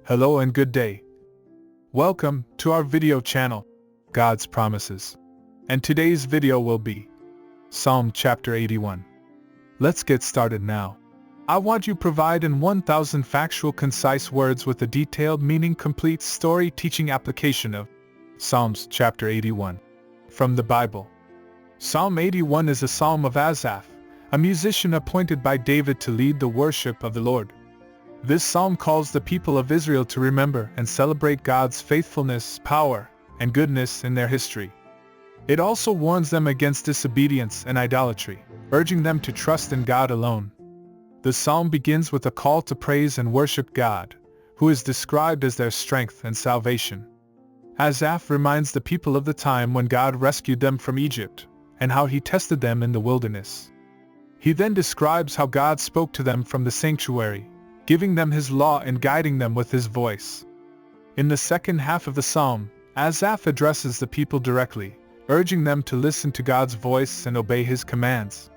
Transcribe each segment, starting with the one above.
Hello and good day. Welcome to our video channel, God's Promises. And today's video will be Psalm chapter 81. Let's get started now. I want you to provide in 1,000 factual concise words with a detailed meaning complete story teaching application of Psalms chapter 81 from the Bible. Psalm 81 is a psalm of Asaph, a musician appointed by David to lead the worship of the Lord. This psalm calls the people of Israel to remember and celebrate God's faithfulness, power, and goodness in their history. It also warns them against disobedience and idolatry, urging them to trust in God alone. The psalm begins with a call to praise and worship God, who is described as their strength and salvation. Asaph reminds the people of the time when God rescued them from Egypt, and how he tested them in the wilderness. He then describes how God spoke to them from the sanctuary, giving them his law and guiding them with his voice. In the second half of the psalm, Asaph addresses the people directly, urging them to listen to God's voice and obey his commands.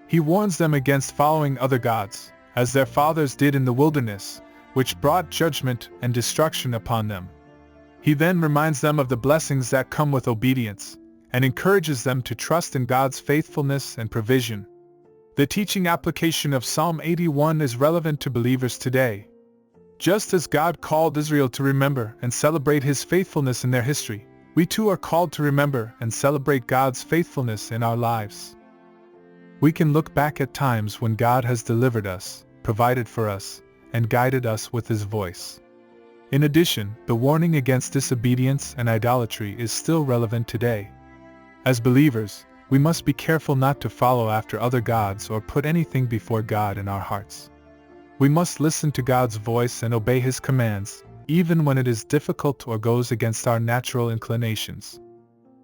He warns them against following other gods, as their fathers did in the wilderness, which brought judgment and destruction upon them. He then reminds them of the blessings that come with obedience, and encourages them to trust in God's faithfulness and provision. The teaching application of Psalm 81 is relevant to believers today. Just as God called Israel to remember and celebrate his faithfulness in their history, we too are called to remember and celebrate God's faithfulness in our lives. We can look back at times when God has delivered us, provided for us, and guided us with his voice. In addition, the warning against disobedience and idolatry is still relevant today. As believers, we must be careful not to follow after other gods or put anything before God in our hearts. We must listen to God's voice and obey his commands, even when it is difficult or goes against our natural inclinations.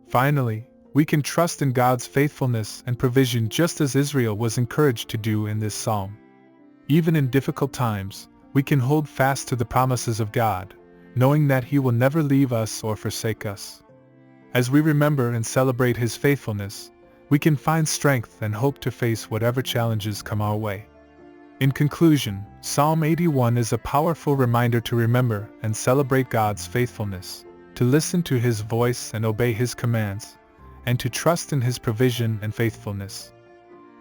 Finally, we can trust in God's faithfulness and provision just as Israel was encouraged to do in this psalm. Even in difficult times, we can hold fast to the promises of God, knowing that he will never leave us or forsake us. As we remember and celebrate his faithfulness, we can find strength and hope to face whatever challenges come our way. In conclusion, Psalm 81 is a powerful reminder to remember and celebrate God's faithfulness, to listen to his voice and obey his commands, and to trust in his provision and faithfulness.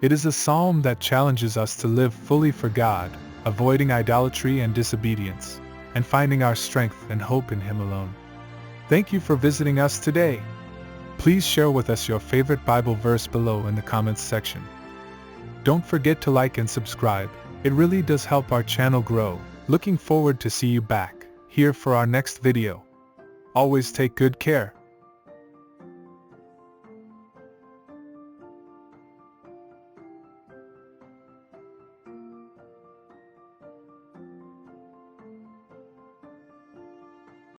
It is a psalm that challenges us to live fully for God, avoiding idolatry and disobedience, and finding our strength and hope in him alone. Thank you for visiting us today. Please share with us your favorite Bible verse below in the comments section. Don't forget to like and subscribe. It really does help our channel grow. Looking forward to see you back here for our next video. Always take good care.